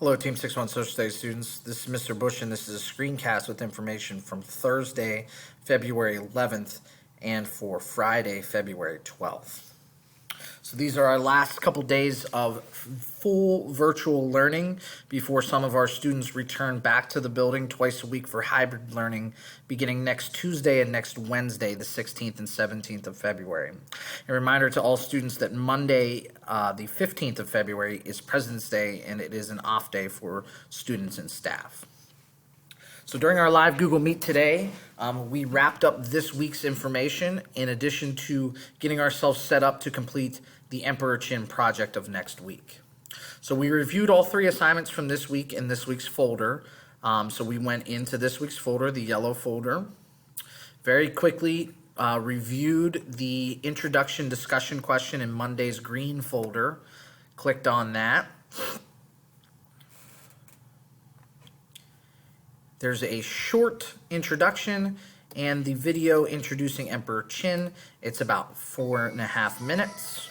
Hello, Team 6-1 Social Studies students. This is Mr. Bush, and this is a screencast with information from Thursday, February 11th, and for Friday, February 12th. So these are our last couple days of full virtual learning before some of our students return back to the building twice a week for hybrid learning beginning next Tuesday and next Wednesday, the 16th and 17th of February. A reminder to all students that Monday, the 15th of February is President's Day, and it is an off day for students and staff. So during our live Google Meet today, we wrapped up this week's information in addition to getting ourselves set up to complete the Emperor Chin project of next week. So we reviewed all three assignments from this week in this week's folder. So we went into this week's folder, the yellow folder, very quickly reviewed the introduction discussion question in Monday's green folder, clicked on that. There's a short introduction and the video introducing Emperor Chin. It's about 4.5 minutes.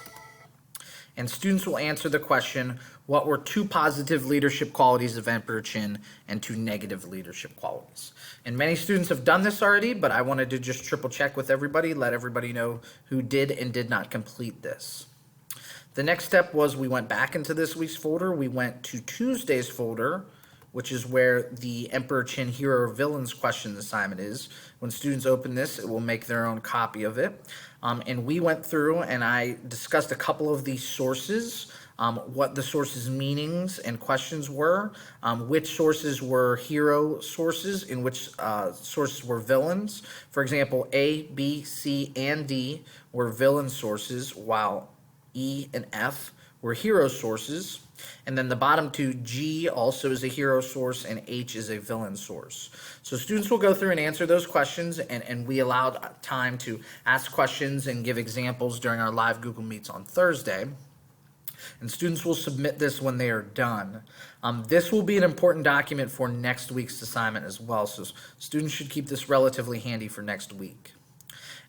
And students will answer the question, what were 2 positive leadership qualities of Emperor Chin and 2 negative leadership qualities? And many students have done this already, but I wanted to just triple check with everybody, let everybody know who did and did not complete this. The next step was we went back into this week's folder. We went to Tuesday's folder, which is where the Emperor Chin Hero or Villains question assignment is. When students open this, it will make their own copy of it. And we went through and I discussed a couple of these sources, what the sources' meanings and questions were, which sources were hero sources and which sources were villains. For example, A, B, C, and D were villain sources, while E and F were hero sources. And then the bottom 2, G also is a hero source and H is a villain source. So students will go through and answer those questions, and we allowed time to ask questions and give examples during our live Google Meets on Thursday. And students will submit this when they are done. This will be an important document for next week's assignment as well, so students should keep this relatively handy for next week.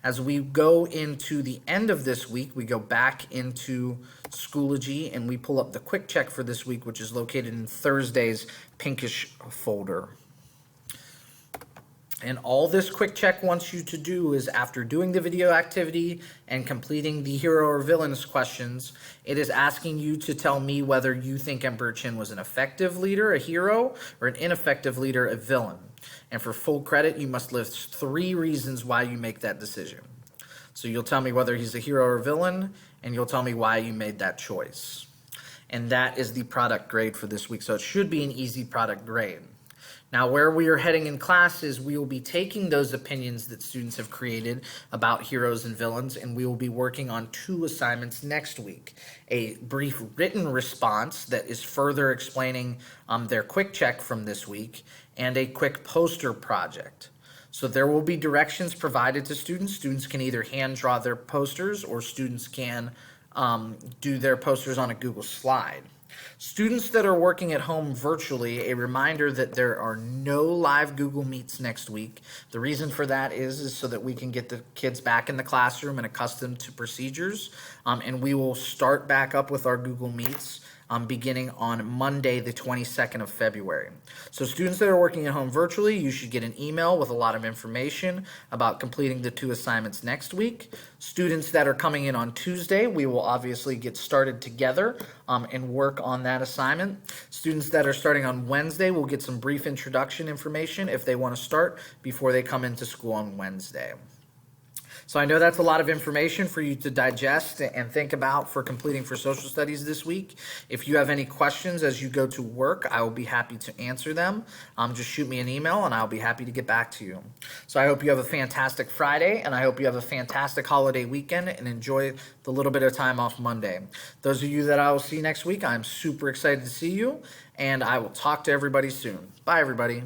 As we go into the end of this week, we go back into Schoology and we pull up the quick check for this week, which is located in Thursday's pinkish folder. And all this quick check wants you to do is, after doing the video activity and completing the hero or villains questions, it is asking you to tell me whether you think Emperor Chin was an effective leader, a hero, or an ineffective leader, a villain. And for full credit, you must list 3 reasons why you make that decision. So you'll tell me whether he's a hero or villain, and you'll tell me why you made that choice. And that is the product grade for this week. So it should be an easy product grade. Now, where we are heading in class is we will be taking those opinions that students have created about heroes and villains, and we will be working on 2 assignments next week. A brief written response that is further explaining their quick check from this week, and a quick poster project. So there will be directions provided to students. Students can either hand draw their posters or students can do their posters on a Google slide. Students that are working at home virtually, a reminder that there are no live Google Meets next week. The reason for that is so that we can get the kids back in the classroom and accustomed to procedures. And we will start back up with our Google Meets beginning on Monday, the 22nd of February. So students that are working at home virtually, you should get an email with a lot of information about completing the 2 assignments next week. Students that are coming in on Tuesday, we will obviously get started together and work on that assignment. Students that are starting on Wednesday will get some brief introduction information if they want to start before they come into school on Wednesday. So I know that's a lot of information for you to digest and think about for completing for social studies this week. If you have any questions as you go to work, I will be happy to answer them. Just shoot me an email and I'll be happy to get back to you. So I hope you have a fantastic Friday, and I hope you have a fantastic holiday weekend and enjoy the little bit of time off Monday. Those of you that I will see next week, I'm super excited to see you, and I will talk to everybody soon. Bye, everybody.